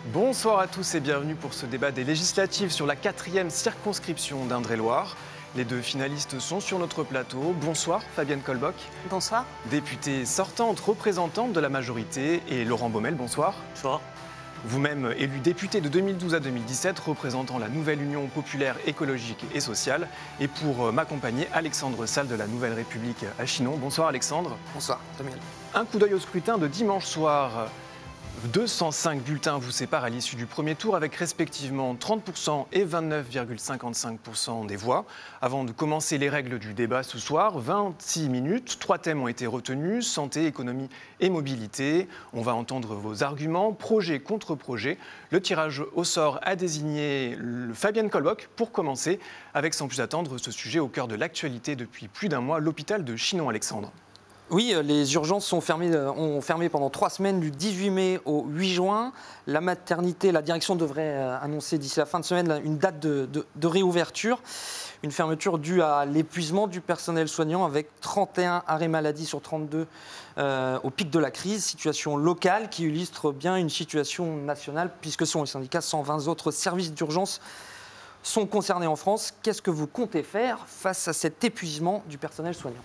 Bonsoir à tous et bienvenue pour ce débat des législatives sur la 4e circonscription d'Indre-et-Loire. Les deux finalistes sont sur notre plateau. Bonsoir Fabienne Colboc. Bonsoir. Députée sortante, représentante de la majorité, et Laurent Baumel, bonsoir. Bonsoir. Vous-même élu député de 2012 à 2017, représentant la nouvelle Union populaire écologique et sociale. Et pour m'accompagner, Alexandre Salle de la Nouvelle République à Chinon. Bonsoir Alexandre. Bonsoir Samuel. Un coup d'œil au scrutin de dimanche soir. 205 bulletins vous séparent à l'issue du premier tour avec respectivement 30% et 29,55% des voix. Avant de commencer les règles du débat ce soir, 26 minutes, 3 thèmes ont été retenus, santé, économie et mobilité. On va entendre vos arguments, projet contre projet. Le tirage au sort a désigné Fabienne Colboc pour commencer avec sans plus attendre ce sujet au cœur de l'actualité depuis plus d'un mois, l'hôpital de Chinon-Alexandre. Oui, les urgences ont fermé pendant 3 semaines, du 18 mai au 8 juin. La direction devrait annoncer d'ici la fin de semaine une date de réouverture. Une fermeture due à l'épuisement du personnel soignant avec 31 arrêts maladie sur 32 au pic de la crise. Situation locale qui illustre bien une situation nationale puisque selon les syndicats, 120 autres services d'urgence sont concernés en France. Qu'est-ce que vous comptez faire face à cet épuisement du personnel soignant ?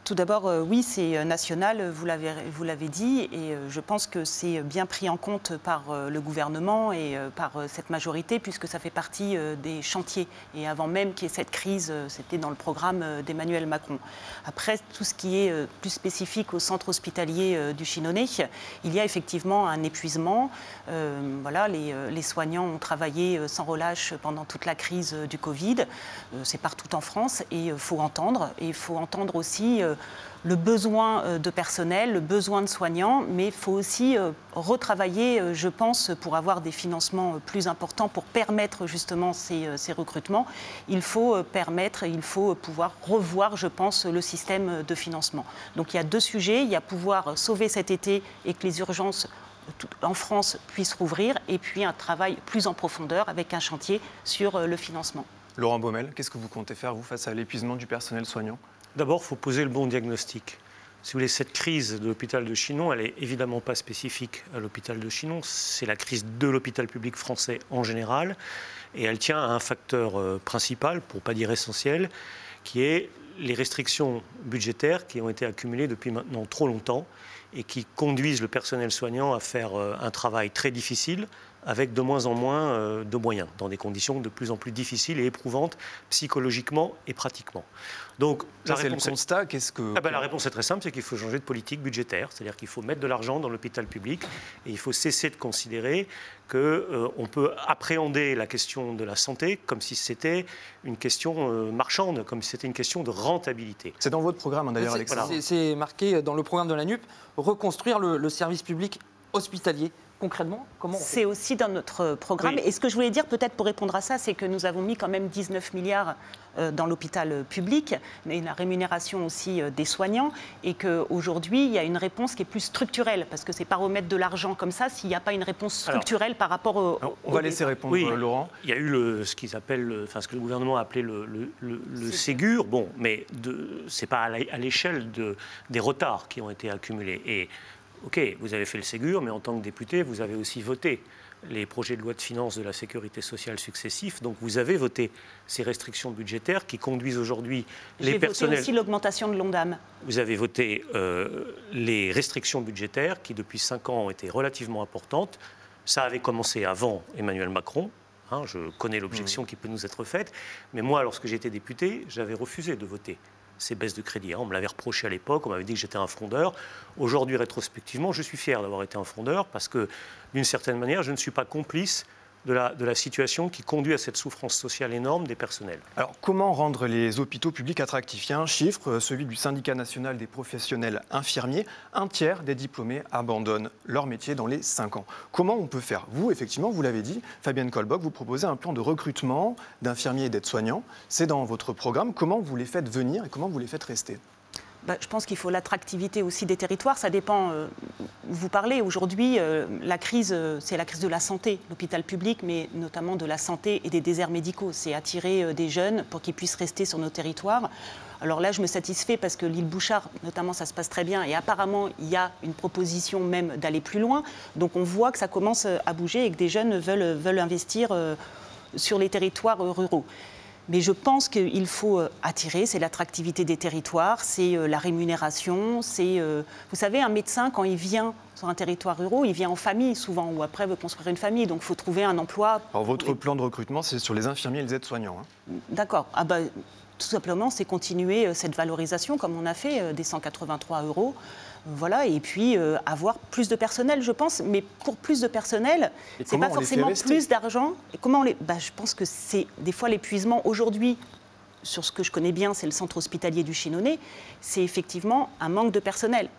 Tout d'abord, oui, c'est national, vous l'avez dit, et je pense que c'est bien pris en compte par le gouvernement et par cette majorité, puisque ça fait partie des chantiers. Et avant même qu'il y ait cette crise, c'était dans le programme d'Emmanuel Macron. Après, tout ce qui est plus spécifique au centre hospitalier du Chinonais, il y a effectivement un épuisement. Voilà, les soignants ont travaillé sans relâche pendant toute la crise du Covid. C'est partout en France, et il faut entendre. Et il faut entendre aussi le besoin de personnel, le besoin de soignants, mais il faut aussi retravailler, je pense, pour avoir des financements plus importants, pour permettre justement ces recrutements. Il faut pouvoir revoir, je pense, le système de financement. Donc il y a 2 sujets, il y a pouvoir sauver cet été et que les urgences en France puissent rouvrir, et puis un travail plus en profondeur avec un chantier sur le financement. Laurent Baumel, qu'est-ce que vous comptez faire, vous, face à l'épuisement du personnel soignant ? D'abord, il faut poser le bon diagnostic. Si vous voulez, cette crise de l'hôpital de Chinon, elle n'est évidemment pas spécifique à l'hôpital de Chinon. C'est la crise de l'hôpital public français en général. Et elle tient à un facteur principal, pour ne pas dire essentiel, qui est les restrictions budgétaires qui ont été accumulées depuis maintenant trop longtemps et qui conduisent le personnel soignant à faire un travail très difficile, avec de moins en moins de moyens, dans des conditions de plus en plus difficiles et éprouvantes psychologiquement et pratiquement. Donc, ça, c'est le constat. La réponse est très simple, c'est qu'il faut changer de politique budgétaire, c'est-à-dire qu'il faut mettre de l'argent dans l'hôpital public et il faut cesser de considérer qu'on peut appréhender la question de la santé comme si c'était une question marchande, comme si c'était une question de rentabilité. C'est dans votre programme, d'ailleurs, Alexandre. C'est marqué dans le programme de la NUP, reconstruire le service public hospitalier. Concrètement, comment on fait ? C'est aussi dans notre programme. Oui. Et ce que je voulais dire, peut-être pour répondre à ça, c'est que nous avons mis quand même 19 milliards dans l'hôpital public, et la rémunération aussi des soignants, et qu'aujourd'hui, il y a une réponse qui est plus structurelle, parce que ce n'est pas remettre de l'argent comme ça s'il n'y a pas une réponse structurelle par rapport au... On va laisser répondre Laurent. Il y a eu ce que le gouvernement a appelé le Ségur, bon, mais ce n'est pas à l'échelle des retards qui ont été accumulés. Et OK, vous avez fait le Ségur, mais en tant que député, vous avez aussi voté les projets de loi de finances de la sécurité sociale successifs. Donc vous avez voté ces restrictions budgétaires qui conduisent aujourd'hui les personnels... J'ai voté aussi l'augmentation de l'ONDAM. Vous avez voté les restrictions budgétaires qui, depuis 5 ans, ont été relativement importantes. Ça avait commencé avant Emmanuel Macron. Je connais l'objection qui peut nous être faite. Mais moi, lorsque j'étais député, j'avais refusé de voter ces baisses de crédit. On me l'avait reproché à l'époque, on m'avait dit que j'étais un frondeur. Aujourd'hui, rétrospectivement, je suis fier d'avoir été un frondeur parce que, d'une certaine manière, je ne suis pas complice de la situation qui conduit à cette souffrance sociale énorme des personnels. Alors, comment rendre les hôpitaux publics attractifs ? Il y a un chiffre, celui du syndicat national des professionnels infirmiers. 1/3 des diplômés abandonnent leur métier dans les 5 ans. Comment on peut faire ? Vous, effectivement, vous l'avez dit, Fabienne Colboc, vous proposez un plan de recrutement d'infirmiers et d'aides-soignants. C'est dans votre programme. Comment vous les faites venir et comment vous les faites rester ? Je pense qu'il faut l'attractivité aussi des territoires. Ça dépend. Vous parlez aujourd'hui, la crise, c'est la crise de la santé, l'hôpital public, mais notamment de la santé et des déserts médicaux. C'est attirer des jeunes pour qu'ils puissent rester sur nos territoires. Alors là, je me satisfais parce que l'île Bouchard, notamment, ça se passe très bien. Et apparemment, il y a une proposition même d'aller plus loin. Donc on voit que ça commence à bouger et que des jeunes veulent investir sur les territoires ruraux. Mais je pense qu'il faut attirer, c'est l'attractivité des territoires, c'est la rémunération, c'est... vous savez, un médecin, quand il vient sur un territoire rural, il vient en famille souvent, ou après veut construire une famille, donc il faut trouver un emploi. Alors votre plan de recrutement, c'est sur les infirmiers et les aides-soignants. Hein. D'accord. Ah bah, tout simplement, c'est continuer cette valorisation, comme on a fait, des 183 €. Voilà, et puis avoir plus de personnel, je pense. Mais pour plus de personnel, c'est pas forcément plus d'argent. Et comment je pense que c'est des fois l'épuisement. Aujourd'hui, sur ce que je connais bien, c'est le centre hospitalier du Chinonais. C'est effectivement un manque de personnel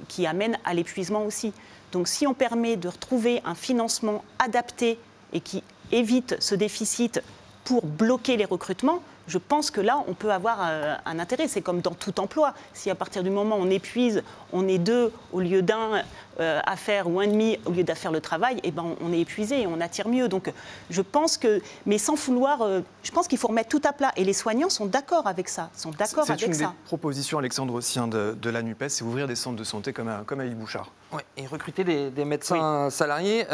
qui amène à l'épuisement aussi. Donc si on permet de retrouver un financement adapté et qui évite ce déficit pour bloquer les recrutements, je pense que là, on peut avoir un intérêt. C'est comme dans tout emploi. Si à partir du moment où on épuise, on est 2 au lieu d'1 à faire, ou 1,5 au lieu d'à faire le travail, eh ben, on est épuisé et on attire mieux. Donc je pense que, mais sans vouloir, je pense qu'il faut remettre tout à plat. Et les soignants sont d'accord avec ça. C'est une des propositions, Alexandre aussi, de la NUPES, c'est ouvrir des centres de santé comme à l'île Bouchard. Ouais, et recruter des médecins salariés,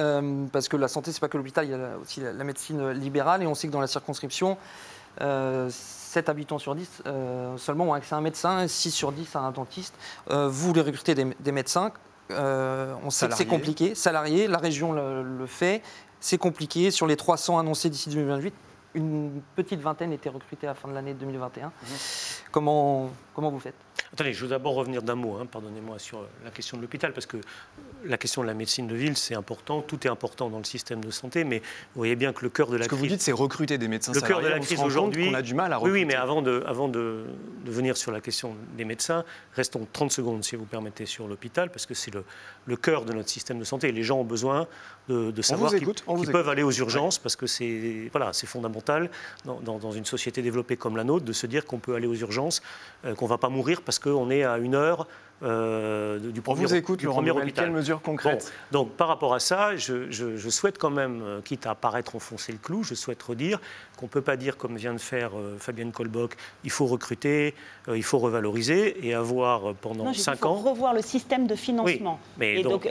parce que la santé, c'est pas que l'hôpital, il y a aussi la médecine libérale. Et on sait que dans la circonscription, 7 habitants sur 10 seulement ont accès à un médecin, 6 sur 10 à un dentiste. Vous voulez recruter des médecins, on sait que c'est compliqué. Salariés, la région le fait, c'est compliqué. Sur les 300 annoncés d'ici 2028, une petite vingtaine était recrutée à la fin de l'année 2021. Comment vous faites ? Attendez, je veux d'abord revenir d'un mot, pardonnez-moi, sur la question de l'hôpital, parce que la question de la médecine de ville, c'est important, tout est important dans le système de santé, mais vous voyez bien que le cœur de la crise... Ce que vous dites, c'est recruter des médecins salariés. Le cœur de la crise aujourd'hui, on a du mal à recruter. Oui, mais avant de venir sur la question des médecins, restons 30 secondes, si vous permettez, sur l'hôpital, parce que c'est le cœur de notre système de santé. Les gens ont besoin de savoir qu'ils peuvent aller aux urgences, parce que c'est fondamental dans une société développée comme la nôtre, de se dire qu'on peut aller aux urgences, qu'on ne va pas mourir parce qu'on est à 1 heure du premier hôpital. On vous écoute, Laurent Nouvel, quelles mesures concrètes ? Bon, donc par rapport à ça, je souhaite quand même, quitte à paraître enfoncer le clou, je souhaite redire qu'on ne peut pas dire, comme vient de faire Fabienne Colbock, il faut recruter, il faut revaloriser et avoir pendant 5 ans... Il faut revoir le système de financement. Oui, mais et donc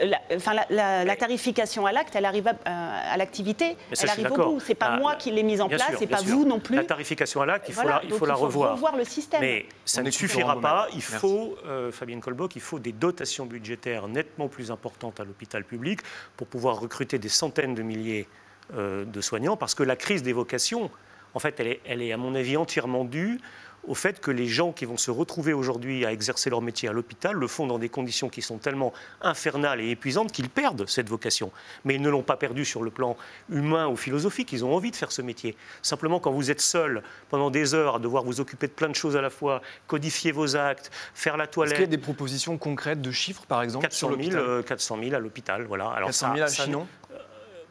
la tarification à l'acte, elle arrive à l'activité, elle arrive au bout. Ce n'est pas moi qui l'ai mise en place, ce n'est pas vous non plus. La tarification à l'acte, il faut la revoir. Revoir le système. Mais ça ne suffira pas. Il faut, Fabienne Colbock, il faut des dotations budgétaires nettement plus importantes à l'hôpital public pour pouvoir recruter des centaines de milliers de soignants, parce que la crise des vocations, en fait, elle est à mon avis entièrement due au fait que les gens qui vont se retrouver aujourd'hui à exercer leur métier à l'hôpital le font dans des conditions qui sont tellement infernales et épuisantes qu'ils perdent cette vocation. Mais ils ne l'ont pas perdue sur le plan humain ou philosophique, ils ont envie de faire ce métier. Simplement, quand vous êtes seul pendant des heures à devoir vous occuper de plein de choses à la fois, codifier vos actes, faire la toilette... Est-ce qu'il y a des propositions concrètes de chiffres, par exemple, 400 000 à l'hôpital, voilà. Alors 400 000 à Chinon ?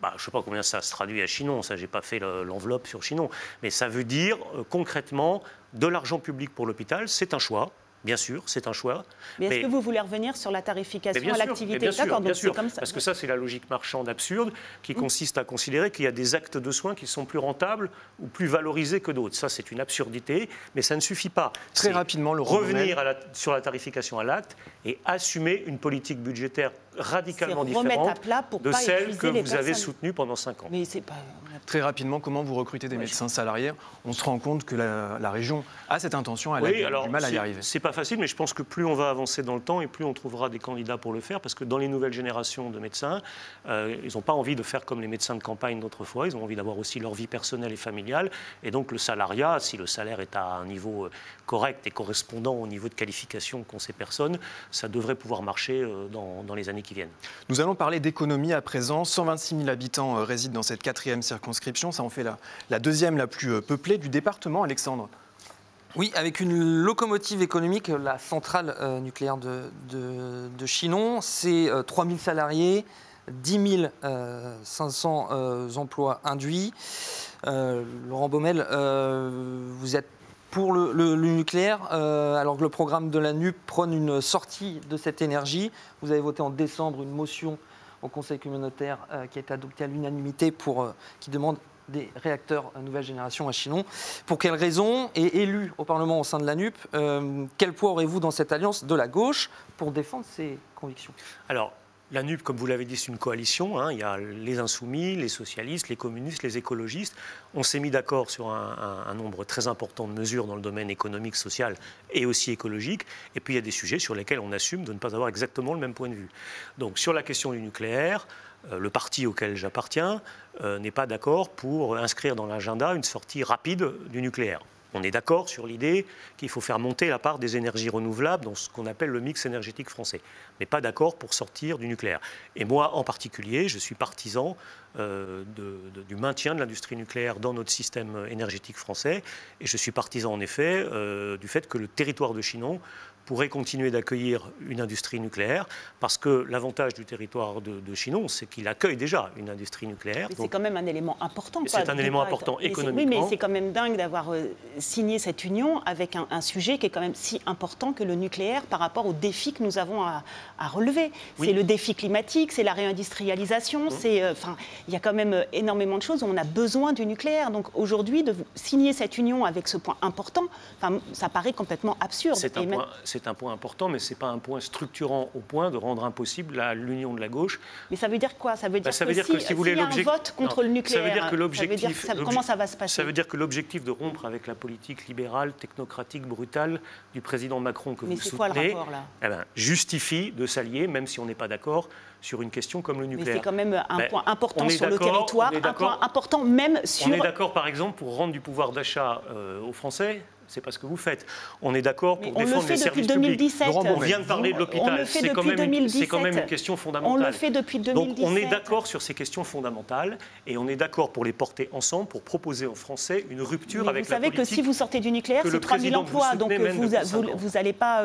Je ne sais pas combien ça se traduit à Chinon, ça, je n'ai pas fait l'enveloppe sur Chinon. Mais ça veut dire, concrètement, de l'argent public pour l'hôpital, c'est un choix. Bien sûr, c'est un choix. Mais est-ce que vous voulez revenir sur la tarification à l'activité ? D'accord, bien sûr, comme ça. Parce que ça, c'est la logique marchande absurde qui consiste à considérer qu'il y a des actes de soins qui sont plus rentables ou plus valorisés que d'autres. Ça, c'est une absurdité, mais ça ne suffit pas. Très rapidement, revenir sur la tarification à l'acte et assumer une politique budgétaire radicalement différente de celle que vous avez soutenue pendant 5 ans. Mais c'est pas... Très rapidement, comment vous recrutez des médecins salariés ? On se rend compte que la région a cette intention, elle a du mal à y arriver. C'est pas facile, mais je pense que plus on va avancer dans le temps et plus on trouvera des candidats pour le faire, parce que dans les nouvelles générations de médecins, ils n'ont pas envie de faire comme les médecins de campagne d'autrefois, ils ont envie d'avoir aussi leur vie personnelle et familiale, et donc le salariat, si le salaire est à un niveau correct et correspondant au niveau de qualification qu'ont ces personnes, ça devrait pouvoir marcher dans les années qui viennent. Nous allons parler d'économie à présent. 126 000 habitants résident dans cette 4e circonscription, ça en fait la deuxième la plus peuplée du département, Alexandre. Oui, avec une locomotive économique, la centrale nucléaire de Chinon, c'est 3 000 salariés, 10 500 emplois induits. Laurent Baumel, vous êtes pour le nucléaire, alors que le programme de la NUP prône une sortie de cette énergie. Vous avez voté en décembre une motion au Conseil communautaire qui a été adoptée à l'unanimité qui demande des réacteurs nouvelle génération à Chinon. Pour quelles raisons? Et élu au Parlement au sein de la NUP, quel poids aurez-vous dans cette alliance de la gauche pour défendre ces convictions? Alors, la NUP, comme vous l'avez dit, c'est une coalition. Hein. Il y a les Insoumis, les socialistes, les communistes, les écologistes. On s'est mis d'accord sur un nombre très important de mesures dans le domaine économique, social et aussi écologique. Et puis, il y a des sujets sur lesquels on assume de ne pas avoir exactement le même point de vue. Donc, sur la question du nucléaire, le parti auquel j'appartiens n'est pas d'accord pour inscrire dans l'agenda une sortie rapide du nucléaire. On est d'accord sur l'idée qu'il faut faire monter la part des énergies renouvelables dans ce qu'on appelle le mix énergétique français, mais pas d'accord pour sortir du nucléaire. Et moi, en particulier, je suis partisan du maintien de l'industrie nucléaire dans notre système énergétique français, et je suis partisan en effet du fait que le territoire de Chinon pourrait continuer d'accueillir une industrie nucléaire, parce que l'avantage du territoire de Chinon, c'est qu'il accueille déjà une industrie nucléaire. C'est quand même un élément important. C'est un élément important économiquement. Oui, mais c'est quand même dingue d'avoir signé cette union avec un sujet qui est quand même si important que le nucléaire par rapport aux défis que nous avons à relever. Oui. C'est le défi climatique, c'est la réindustrialisation, il y a quand même énormément de choses où on a besoin du nucléaire. Donc aujourd'hui, de signer cette union avec ce point important, ça paraît complètement absurde. C'est un point important, mais ce n'est pas un point structurant au point de rendre impossible l'union de la gauche. Mais ça veut dire quoi? Ça veut dire que si vous voulez un vote contre le nucléaire, ça veut dire que l'objectif, comment ça va se passer? Ça veut dire que l'objectif de rompre avec la politique libérale, technocratique, brutale du président Macron que vous soutenez, quoi, le rapport, là? Justifie de s'allier, même si on n'est pas d'accord sur une question comme le nucléaire. Mais c'est quand même un point important sur le territoire, un point important même sur... On est d'accord, par exemple, pour rendre du pouvoir d'achat aux Français. C'est pas ce que vous faites. On est d'accord pour défendre les services publics. On vient de parler de l'hôpital. C'est quand même une question fondamentale. On le fait depuis 2017. Donc on est d'accord sur ces questions fondamentales et on est d'accord pour les porter ensemble, pour proposer aux Français une rupture avec la politique. Vous savez que si vous sortez du nucléaire, c'est 3 000 emplois. Donc vous n'allez pas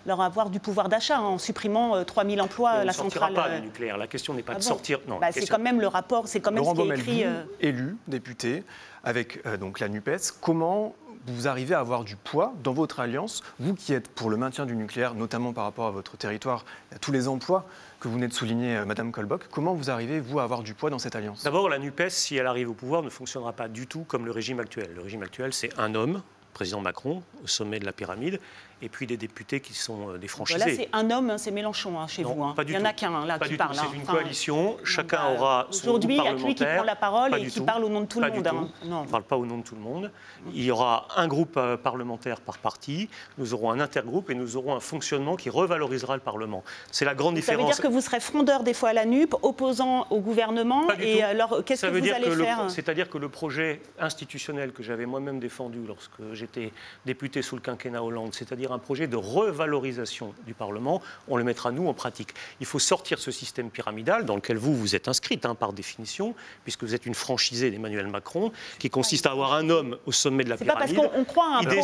leur avoir du pouvoir d'achat en supprimant 3 000 emplois la centrale. On ne sortira pas du nucléaire. La question n'est pas de sortir. Non. C'est quand même le rapport, c'est quand même ce qui est écrit. Élu, député, avec donc la NUPES, comment vous arrivez à avoir du poids dans votre alliance, vous qui êtes pour le maintien du nucléaire, notamment par rapport à votre territoire, à tous les emplois que vous venez de souligner, Madame Colbock, comment vous arrivez, vous, à avoir du poids dans cette alliance? D'abord, la NUPES, si elle arrive au pouvoir, ne fonctionnera pas du tout comme le régime actuel. Le régime actuel, c'est un homme, président Macron, au sommet de la pyramide, et puis des députés qui sont des franchisés. Là, c'est un homme, c'est Mélenchon chez vous. Il n'y en a qu'un là qui parle. C'est une coalition, chacun aura son groupe parlementaire. Aujourd'hui, il y a lui qui prend la parole et qui parle au nom de tout le monde. On ne parle pas au nom de tout le monde. Il y aura un groupe parlementaire par parti, nous aurons un intergroupe et nous aurons un fonctionnement qui revalorisera le Parlement. C'est la grande différence. Ça veut dire que vous serez frondeur des fois à la NUP, opposant au gouvernement, et alors qu'est-ce que vous allez faire? C'est-à-dire que le projet institutionnel que j'avais moi-même défendu lorsque j'étais député sous le quinquennat Hollande, c'est-à-dire un projet de revalorisation du Parlement, on le mettra nous en pratique. Il faut sortir ce système pyramidal dans lequel vous êtes inscrite par définition, puisque vous êtes une franchisée d'Emmanuel Macron, qui consiste à avoir un homme au sommet de la pyramide. C'est pas parce qu'on croit à un programme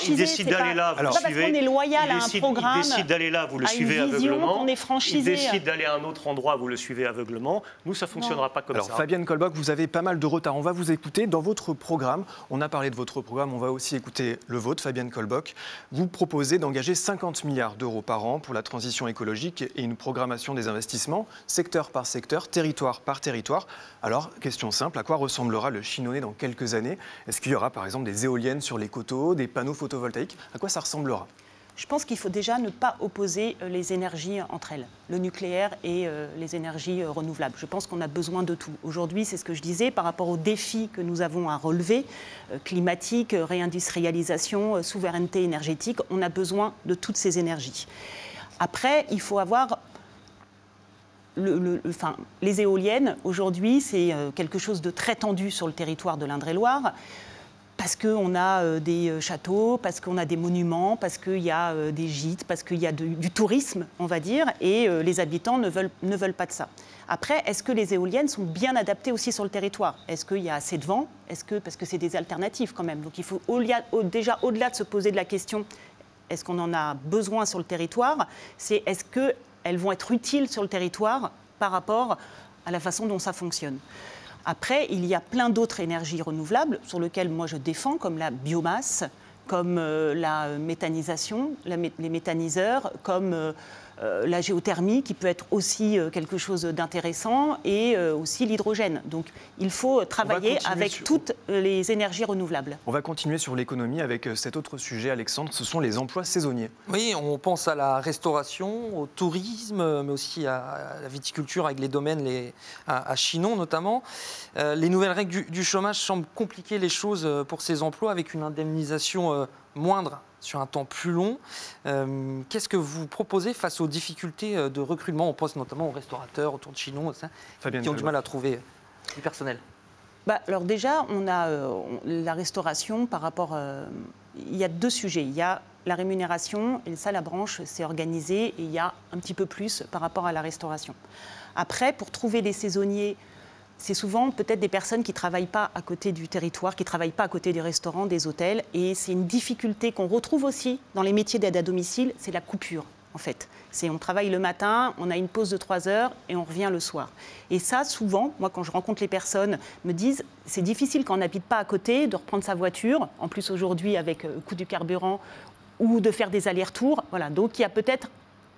il décide d'aller là, vous le suivez. C'est pas parce qu'on est loyal à un programme, il décide d'aller là, vous le suivez aveuglément. qu'on est franchisé. Il décide d'aller à un autre endroit, vous le suivez aveuglément. Nous, ça ne fonctionnera pas comme ça. Alors, Fabienne Colbock, vous avez pas mal de retard. On va vous écouter. Dans votre programme, on a parlé de votre programme, on va aussi écouter le vôtre, Fabienne Colbock. Vous proposez d'engager 50 milliards d'euros par an pour la transition écologique et une programmation des investissements, secteur par secteur, territoire par territoire. Alors, question simple, à quoi ressemblera le Chinonnais dans quelques années? Est-ce qu'il y aura par exemple des éoliennes sur les coteaux, des panneaux photovoltaïques? À quoi ça ressemblera? Je pense qu'il faut déjà ne pas opposer les énergies entre elles, le nucléaire et les énergies renouvelables. Je pense qu'on a besoin de tout. Aujourd'hui, c'est ce que je disais, par rapport aux défis que nous avons à relever, climatique, réindustrialisation, souveraineté énergétique, on a besoin de toutes ces énergies. Après, il faut avoir... les éoliennes, aujourd'hui, c'est quelque chose de très tendu sur le territoire de l'Indre-et-Loire. Parce qu'on a des châteaux, parce qu'on a des monuments, parce qu'il y a des gîtes, parce qu'il y a du tourisme, on va dire, et les habitants ne veulent pas de ça. Après, est-ce que les éoliennes sont bien adaptées aussi sur le territoire? Est-ce qu'il y a assez de vent? Parce que c'est des alternatives quand même. Donc il faut déjà, au-delà de se poser de la question, est-ce qu'on en a besoin sur le territoire? C'est est-ce qu'elles vont être utiles sur le territoire par rapport à la façon dont ça fonctionne? Après, il y a plein d'autres énergies renouvelables sur lesquelles moi je défends, comme la biomasse, comme la méthanisation, les méthaniseurs, comme la géothermie qui peut être aussi quelque chose d'intéressant et aussi l'hydrogène. Donc il faut travailler avec toutes les énergies renouvelables. On va continuer sur l'économie avec cet autre sujet, Alexandre, ce sont les emplois saisonniers. Oui, on pense à la restauration, au tourisme, mais aussi à la viticulture avec les domaines à Chinon notamment. Les nouvelles règles du chômage semblent compliquer les choses pour ces emplois avec une indemnisation moindre sur un temps plus long. Qu'est-ce que vous proposez face aux difficultés de recrutement? On pense notamment aux restaurateurs autour de Chinon qui ont du mal à trouver du personnel. Alors déjà, on a la restauration par rapport... il y a deux sujets. Il y a la rémunération, et ça, la branche s'est organisée, et il y a un petit peu plus par rapport à la restauration. Après, pour trouver des saisonniers, c'est souvent peut-être des personnes qui ne travaillent pas à côté du territoire, qui ne travaillent pas à côté des restaurants, des hôtels. Et c'est une difficulté qu'on retrouve aussi dans les métiers d'aide à domicile, c'est la coupure, en fait. On travaille le matin, on a une pause de 3 heures et on revient le soir. Et ça, souvent, moi, quand je rencontre les personnes, me disent c'est difficile quand on n'habite pas à côté de reprendre sa voiture, en plus aujourd'hui avec le coût du carburant, ou de faire des allers-retours. Voilà. Donc il y a peut-être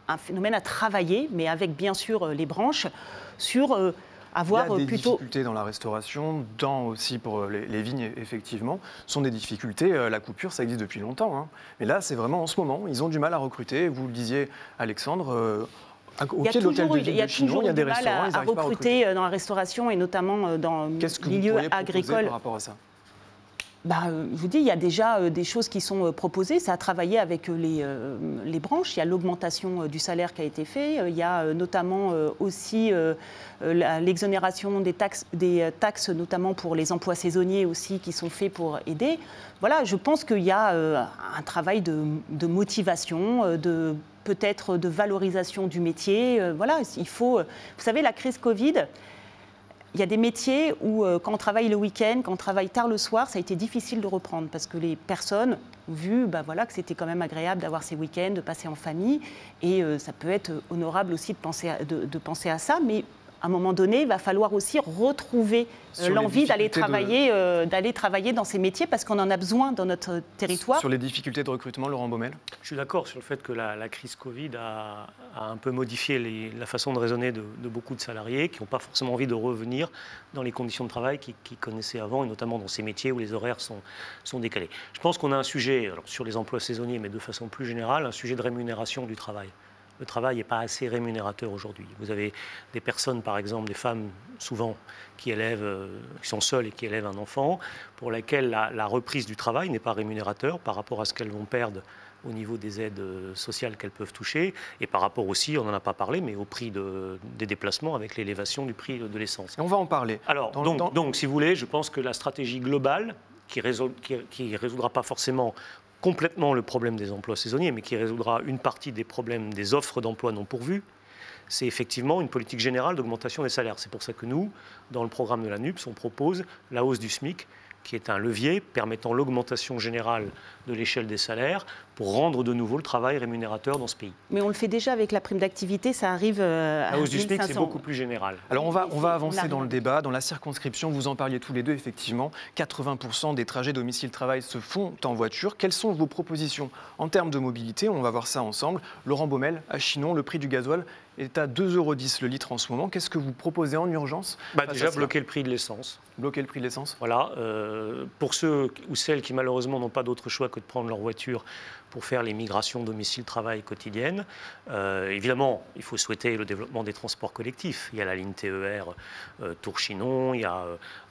un phénomène à travailler, mais avec bien sûr les branches, sur... avoir il y a des difficultés dans la restauration, aussi pour les vignes, effectivement. Ce sont des difficultés. La coupure, ça existe depuis longtemps. Hein. Mais là, c'est vraiment en ce moment. Ils ont du mal à recruter. Vous le disiez, Alexandre, au pied de l'hôtel de ville de Chinon, il y a des restaurants, ils n'arrivent pas à recruter. Dans la restauration et notamment dans le milieu agricole. Qu'est-ce que vous pourriez proposer par rapport à ça? Je vous dis, il y a déjà des choses qui sont proposées. C'est à travailler avec les branches. Il y a l'augmentation du salaire qui a été fait. Il y a notamment aussi l'exonération des taxes, notamment pour les emplois saisonniers aussi, qui sont faits pour aider. Voilà, je pense qu'il y a un travail de motivation, peut-être de valorisation du métier. Voilà, il faut... Vous savez, la crise Covid... Il y a des métiers où, quand on travaille le week-end, quand on travaille tard le soir, ça a été difficile de reprendre parce que les personnes ont vu que c'était quand même agréable d'avoir ces week-ends, de passer en famille. Et ça peut être honorable aussi de penser à ça. Mais à un moment donné, il va falloir aussi retrouver l'envie d'aller travailler dans ces métiers parce qu'on en a besoin dans notre territoire. Sur les difficultés de recrutement, Laurent Baumel? Je suis d'accord sur le fait que la crise Covid a un peu modifié la façon de raisonner de beaucoup de salariés qui n'ont pas forcément envie de revenir dans les conditions de travail qu'ils connaissaient avant, et notamment dans ces métiers où les horaires sont décalés. Je pense qu'on a un sujet, alors sur les emplois saisonniers, mais de façon plus générale, un sujet de rémunération du travail. Le travail n'est pas assez rémunérateur aujourd'hui. Vous avez des personnes, par exemple, des femmes, souvent, qui sont seules et qui élèvent un enfant, pour lesquelles la reprise du travail n'est pas rémunérateur par rapport à ce qu'elles vont perdre au niveau des aides sociales qu'elles peuvent toucher, et par rapport aussi, on n'en a pas parlé, mais au prix des déplacements avec l'élévation du prix de l'essence. On va en parler. Alors, donc, si vous voulez, je pense que la stratégie globale, qui résoudra pas forcément complètement le problème des emplois saisonniers, mais qui résoudra une partie des problèmes des offres d'emploi non pourvues, c'est effectivement une politique générale d'augmentation des salaires. C'est pour ça que nous, dans le programme de la NUPS, on propose la hausse du SMIC, qui est un levier permettant l'augmentation générale de l'échelle des salaires pour rendre de nouveau le travail rémunérateur dans ce pays. Mais on le fait déjà avec la prime d'activité, ça arrive à 1 500. La hausse du SMIC, c'est beaucoup plus général. Alors on va avancer dans le débat. Dans la circonscription, vous en parliez tous les deux, effectivement, 80% des trajets domicile-travail se font en voiture. Quelles sont vos propositions en termes de mobilité? On va voir ça ensemble. Laurent Baumel, à Chinon, le prix du gasoil est à 2,10 € le litre en ce moment. Qu'est-ce que vous proposez en urgence? Déjà, bloquer le prix de l'essence. Bloquer le prix de l'essence. Voilà. Pour ceux ou celles qui, malheureusement, n'ont pas d'autre choix que de prendre leur voiture pour faire les migrations domicile-travail quotidiennes. Évidemment, il faut souhaiter le développement des transports collectifs. Il y a la ligne TER Tours-Chinon, il y a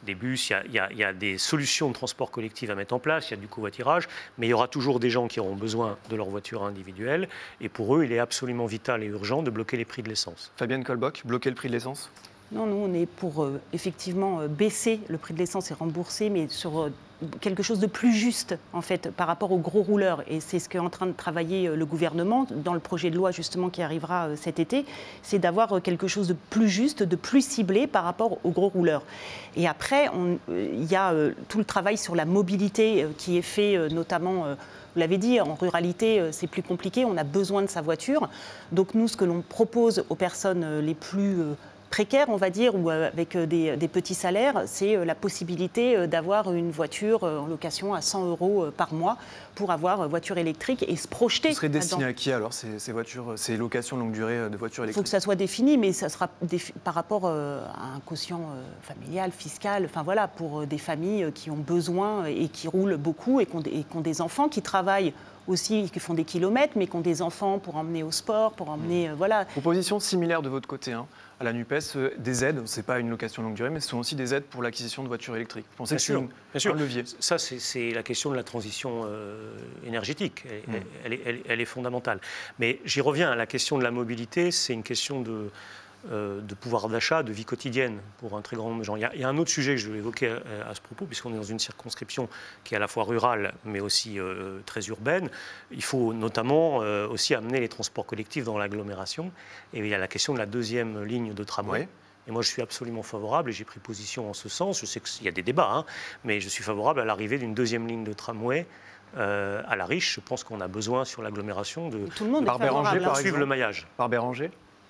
des bus, il y a des solutions de transport collectif à mettre en place, il y a du covoiturage, mais il y aura toujours des gens qui auront besoin de leur voiture individuelle. Et pour eux, il est absolument vital et urgent de bloquer les prix de l'essence. Fabienne Colbock, bloquer le prix de l'essence? Non, nous, on est pour effectivement baisser le prix de l'essence et rembourser, mais sur quelque chose de plus juste, en fait, par rapport aux gros rouleurs. Et c'est ce qu'est en train de travailler le gouvernement dans le projet de loi, justement, qui arrivera cet été. C'est d'avoir quelque chose de plus juste, de plus ciblé par rapport aux gros rouleurs. Et après, il y a tout le travail sur la mobilité qui est fait, notamment... Vous l'avez dit, en ruralité, c'est plus compliqué, on a besoin de sa voiture. Donc nous, ce que l'on propose aux personnes les plus précaires, on va dire, ou avec des petits salaires, c'est la possibilité d'avoir une voiture en location à 100 € par mois pour avoir voiture électrique et se projeter. Ce serait destiné à qui alors ces voitures, ces locations longue durée de voitures électriques? Il faut que ça soit défini, mais ça sera par rapport à un quotient familial, fiscal, enfin voilà, pour des familles qui ont besoin et qui roulent beaucoup et qui ont des enfants qui travaillent aussi, qui font des kilomètres, mais qui ont des enfants pour emmener au sport, pour emmener, voilà. Proposition similaire de votre côté, hein, à la NUPES, des aides, ce n'est pas une location longue durée, mais ce sont aussi des aides pour l'acquisition de voitures électriques. Vous pensez que c'est un levier? Ça, c'est la question de la transition énergétique. Elle est fondamentale. Mais j'y reviens, la question de la mobilité, c'est une question de pouvoir d'achat, de vie quotidienne pour un très grand nombre de gens. Il y a un autre sujet que je vais évoquer à ce propos, puisqu'on est dans une circonscription qui est à la fois rurale, mais aussi très urbaine. Il faut notamment aussi amener les transports collectifs dans l'agglomération. Et il y a la question de la deuxième ligne de tramway. Oui. Et moi, je suis absolument favorable, et j'ai pris position en ce sens. Je sais qu'il y a des débats, hein, mais je suis favorable à l'arrivée d'une deuxième ligne de tramway à la Riche. Je pense qu'on a besoin sur l'agglomération de suivre le maillage. Par Béranger?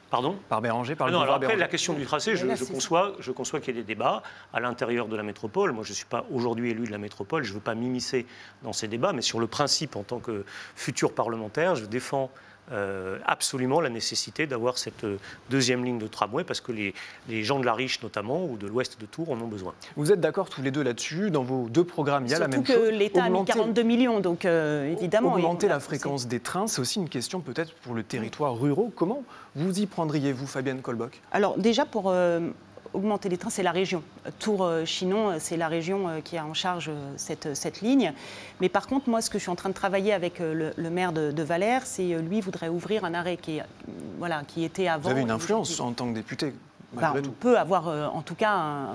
Pardon? Par Béranger, par non, alors après, la question du tracé, je conçois qu'il y ait des débats à l'intérieur de la métropole. Moi, je ne suis pas aujourd'hui élu de la métropole, je ne veux pas m'immiscer dans ces débats, mais sur le principe, en tant que futur parlementaire, je défends absolument la nécessité d'avoir cette deuxième ligne de tramway, parce que les gens de la Riche, notamment, ou de l'ouest de Tours, en ont besoin. Vous êtes d'accord tous les deux là-dessus? Dans vos deux programmes, il y a la même chose. Surtout que l'État a mis 42 millions, donc évidemment... Augmenter la fréquence des trains, c'est aussi une question peut-être pour le territoire rural. Comment vous y prendriez-vous, Fabienne Colbock? Alors déjà, pour augmenter les trains, c'est la région. Tours-Chinon, c'est la région qui a en charge cette ligne. Mais par contre, moi, ce que je suis en train de travailler avec le maire de Valère, c'est lui voudrait ouvrir un arrêt qui était avant... Vous avez une influence en tant que député, malgré tout. On peut avoir en tout cas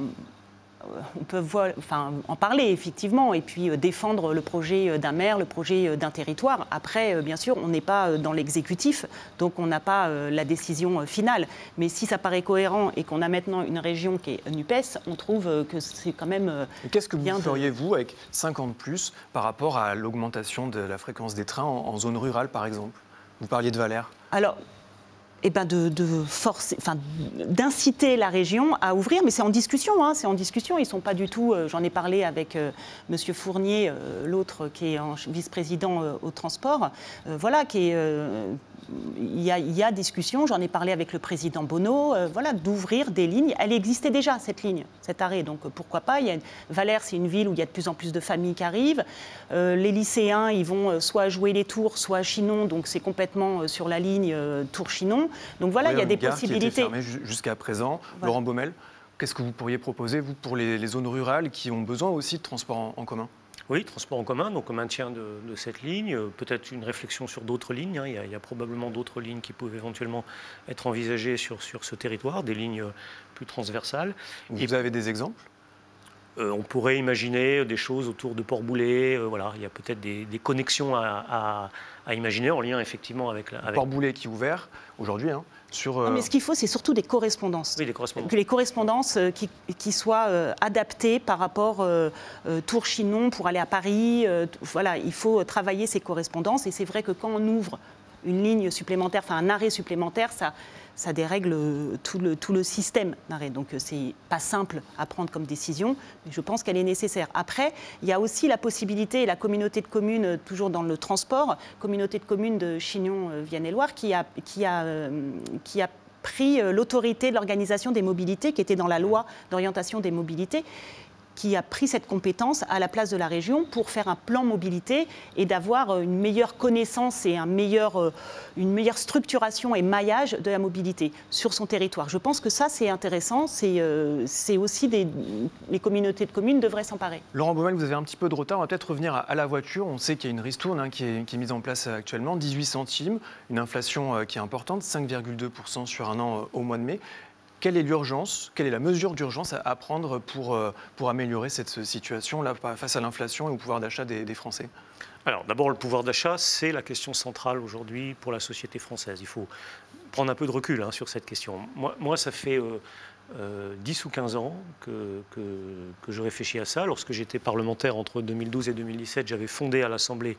on peut en parler effectivement et puis défendre le projet d'un maire, le projet d'un territoire. Après, bien sûr, on n'est pas dans l'exécutif, donc on n'a pas la décision finale. Mais si ça paraît cohérent et qu'on a maintenant une région qui est NUPES, on trouve que c'est quand même qu'est-ce que vous feriez, vous, avec 50 plus par rapport à l'augmentation de la fréquence des trains en zone rurale, par exemple? Vous parliez de Valère. Alors, d'inciter la région à ouvrir, mais c'est en discussion, hein, c'est en discussion. Ils sont pas du tout. J'en ai parlé avec Monsieur Fournier, l'autre qui est vice-président au transport. Voilà, il y a discussion. J'en ai parlé avec le président Bonneau. Voilà, d'ouvrir des lignes. Elle existait déjà cette ligne, cet arrêt. Donc pourquoi pas? Valère, c'est une ville où il y a de plus en plus de familles qui arrivent. Les lycéens, ils vont soit à Jouer-les-Tours, soit à Chinon. Donc c'est complètement sur la ligne Tours-Chinon. Donc voilà, il y a des possibilités. Qui était fermée jusqu'à présent. Voilà. Laurent Baumel, qu'est-ce que vous pourriez proposer, vous, pour les zones rurales qui ont besoin aussi de transport en commun? Oui, transport en commun, donc au maintien de cette ligne, peut-être une réflexion sur d'autres lignes. Hein. Il y a probablement d'autres lignes qui peuvent éventuellement être envisagées sur ce territoire, des lignes plus transversales. Vous avez des exemples? On pourrait imaginer des choses autour de Port-Boulet. Voilà, il y a peut-être des connexions à imaginer en lien effectivement avec... Port-Boulet qui est ouvert aujourd'hui, hein, Non, mais ce qu'il faut, c'est surtout des correspondances. Oui, des correspondances. Que les correspondances qui soient adaptées par rapport Tours-Chinon pour aller à Paris. Voilà, il faut travailler ces correspondances. Et c'est vrai que quand on ouvre une ligne supplémentaire, enfin un arrêt supplémentaire, ça dérègle tout le système d'arrêt. Donc c'est pas simple à prendre comme décision, mais je pense qu'elle est nécessaire. Après, il y a aussi la possibilité, et la communauté de communes, toujours dans le transport, communauté de communes de Chignon-Vienne-et-Loire, qui a pris l'autorité de l'organisation des mobilités, qui était dans la loi d'orientation des mobilités, qui a pris cette compétence à la place de la région pour faire un plan mobilité et d'avoir une meilleure connaissance et une meilleure structuration et maillage de la mobilité sur son territoire. Je pense que ça, c'est intéressant. C'est aussi les communautés de communes devraient s'emparer. Laurent Baumel, vous avez un petit peu de retard. On va peut-être revenir à la voiture. On sait qu'il y a une ristourne qui est mise en place actuellement, 18 centimes, une inflation qui est importante, 5,2% sur un an au mois de mai. Quelle est l'urgence, quelle est la mesure d'urgence à prendre pour améliorer cette situation là, face à l'inflation et au pouvoir d'achat des Français? Alors d'abord, le pouvoir d'achat, c'est la question centrale aujourd'hui pour la société française. Il faut prendre un peu de recul sur cette question. Moi ça fait 10 ou 15 ans que je réfléchis à ça. Lorsque j'étais parlementaire entre 2012 et 2017, j'avais fondé à l'Assemblée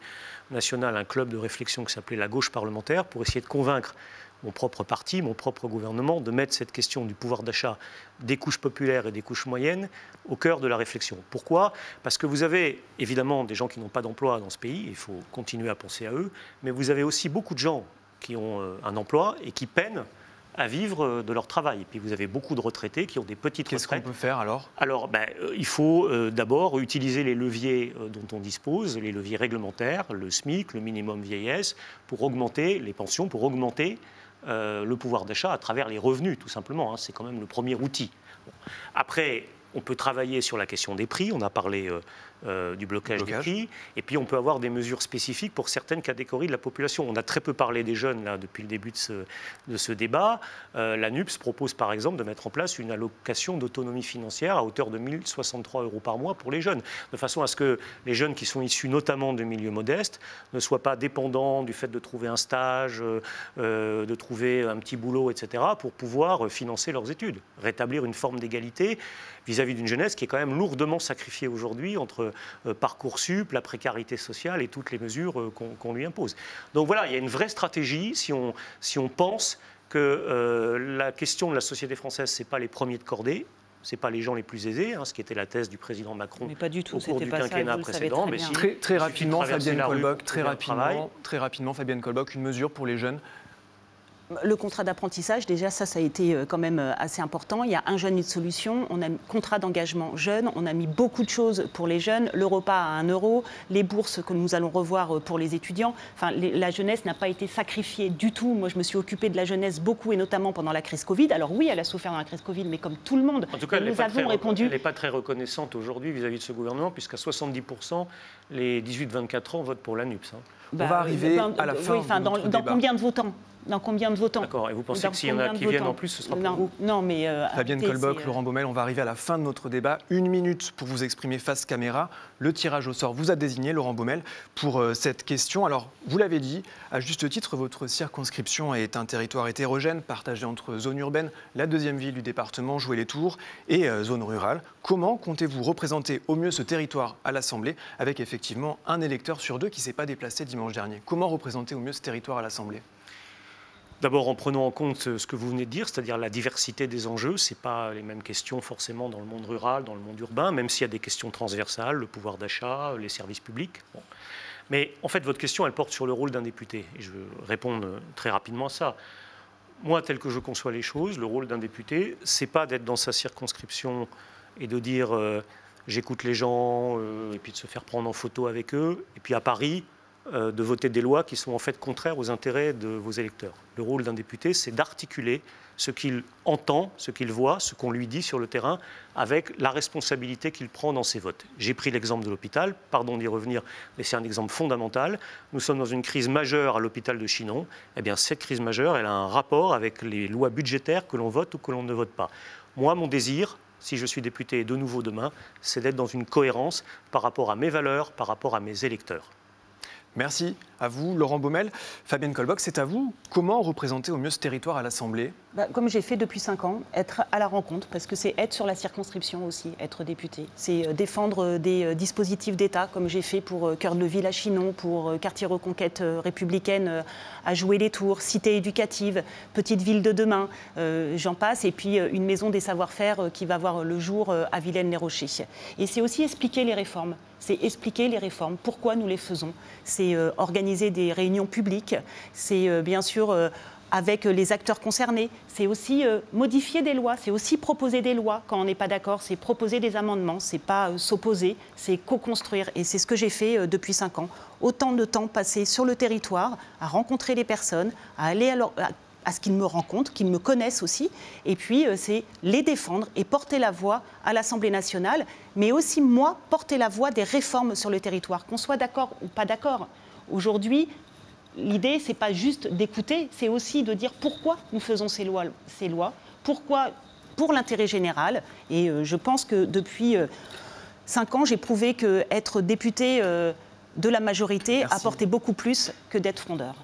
nationale un club de réflexion qui s'appelait la gauche parlementaire pour essayer de convaincre mon propre parti, mon propre gouvernement, de mettre cette question du pouvoir d'achat des couches populaires et des couches moyennes au cœur de la réflexion. Pourquoi ? Parce que vous avez évidemment des gens qui n'ont pas d'emploi dans ce pays, il faut continuer à penser à eux, mais vous avez aussi beaucoup de gens qui ont un emploi et qui peinent à vivre de leur travail. Et puis vous avez beaucoup de retraités qui ont des petites retraites. Qu'est-ce qu'on peut faire alors ? Alors, il faut d'abord utiliser les leviers dont on dispose, les leviers réglementaires, le SMIC, le minimum vieillesse, pour augmenter les pensions, pour augmenter le pouvoir d'achat à travers les revenus, tout simplement. Hein. C'est quand même le premier outil. Bon. Après, on peut travailler sur la question des prix. On a parlé du blocage des prix. Et puis, on peut avoir des mesures spécifiques pour certaines catégories de la population. On a très peu parlé des jeunes là, depuis le début de ce débat. La NUPS propose, par exemple, de mettre en place une allocation d'autonomie financière à hauteur de 1 063 € par mois pour les jeunes, de façon à ce que les jeunes qui sont issus notamment de milieux modestes ne soient pas dépendants du fait de trouver un stage, de trouver un petit boulot, etc., pour pouvoir financer leurs études. Rétablir une forme d'égalité vis-à-vis d'une jeunesse qui est quand même lourdement sacrifiée aujourd'hui entre Parcoursup, la précarité sociale et toutes les mesures qu'on lui impose. Donc voilà, il y a une vraie stratégie si on pense que la question de la société française, ce n'est pas les premiers de cordée, ce n'est pas les gens les plus aisés, hein, ce qui était la thèse du président Macron au cours du quinquennat précédent. Mais si, très rapidement, Fabienne Colboc, une mesure pour les jeunes. Le contrat d'apprentissage, déjà, ça a été quand même assez important. Il y a un jeune, une solution. On a contrat d'engagement jeune. On a mis beaucoup de choses pour les jeunes. Le repas à 1 €, les bourses que nous allons revoir pour les étudiants. Enfin, la jeunesse n'a pas été sacrifiée du tout. Moi, je me suis occupée de la jeunesse beaucoup, et notamment pendant la crise Covid. Alors oui, elle a souffert dans la crise Covid, mais comme tout le monde, en tout cas, nous avons répondu. Elle n'est pas très reconnaissante aujourd'hui vis-à-vis de ce gouvernement, puisqu'à 70%, les 18-24 ans votent pour la NUPS. Hein. On va arriver à la fin de notre débat. Dans combien de votants ? Dans combien de votants ? D'accord, et vous pensez que s'il y en a qui viennent en plus, ce sera pour vous ? Non, mais... Fabienne Colboc, Laurent Baumel, on va arriver à la fin de notre débat. 1 minute pour vous exprimer face caméra. Le tirage au sort vous a désigné, Laurent Baumel, pour cette question. Alors, vous l'avez dit, à juste titre, votre circonscription est un territoire hétérogène, partagé entre zone urbaine, la deuxième ville du département, Joué-les-Tours, et zone rurale. Comment comptez-vous représenter au mieux ce territoire à l'Assemblée, avec effectivement un électeur sur 2 qui ne s'est pas déplacé dimanche dernier ? Comment représenter au mieux ce territoire à l'Assemblée ? D'abord en prenant en compte ce que vous venez de dire, c'est-à-dire la diversité des enjeux. Ce n'est pas les mêmes questions forcément dans le monde rural, dans le monde urbain, même s'il y a des questions transversales, le pouvoir d'achat, les services publics. Bon. Mais en fait, votre question, elle porte sur le rôle d'un député. Et je vais répondre très rapidement à ça. Moi, tel que je conçois les choses, le rôle d'un député, ce n'est pas d'être dans sa circonscription et de dire j'écoute les gens, et puis de se faire prendre en photo avec eux, et puis à Paris, de voter des lois qui sont en fait contraires aux intérêts de vos électeurs. Le rôle d'un député, c'est d'articuler ce qu'il entend, ce qu'il voit, ce qu'on lui dit sur le terrain, avec la responsabilité qu'il prend dans ses votes. J'ai pris l'exemple de l'hôpital, pardon d'y revenir, mais c'est un exemple fondamental. Nous sommes dans une crise majeure à l'hôpital de Chinon. Eh bien, cette crise majeure, elle a un rapport avec les lois budgétaires que l'on vote ou que l'on ne vote pas. Moi, mon désir, si je suis député de nouveau demain, c'est d'être dans une cohérence par rapport à mes valeurs, par rapport à mes électeurs. Merci à vous, Laurent Baumel. Fabienne Colboc, c'est à vous. Comment représenter au mieux ce territoire à l'Assemblée ? Comme j'ai fait depuis 5 ans, être à la rencontre, parce que c'est être sur la circonscription aussi, être député. C'est défendre des dispositifs d'État, comme j'ai fait pour Cœur de Ville à Chinon, pour Quartier Reconquête républicaine à Joué-les-Tours, Cité éducative, Petite Ville de demain, j'en passe, et puis une maison des savoir-faire qui va voir le jour à Villaines-les-Rochers. Et c'est aussi expliquer les réformes. C'est expliquer les réformes, pourquoi nous les faisons. C'est organiser des réunions publiques, c'est bien sûr avec les acteurs concernés, c'est aussi modifier des lois, c'est aussi proposer des lois quand on n'est pas d'accord, c'est proposer des amendements, c'est pas s'opposer, c'est co-construire. Et c'est ce que j'ai fait depuis 5 ans. Autant de temps passé sur le territoire, à rencontrer les personnes, à aller à ce qu'ils me rencontrent, qu'ils me connaissent aussi. Et puis, c'est les défendre et porter la voix à l'Assemblée nationale, mais aussi, moi, porter la voix des réformes sur le territoire, qu'on soit d'accord ou pas d'accord. Aujourd'hui, l'idée, ce n'est pas juste d'écouter, c'est aussi de dire pourquoi nous faisons ces lois, pourquoi, pour l'intérêt général. Et je pense que depuis 5 ans, j'ai prouvé qu'être député de la majorité apportait beaucoup plus que d'être frondeur.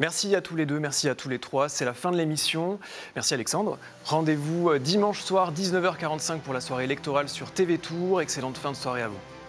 Merci à tous les deux, merci à tous les trois. C'est la fin de l'émission. Merci Alexandre. Rendez-vous dimanche soir, 19h45 pour la soirée électorale sur TV Tour. Excellente fin de soirée à vous.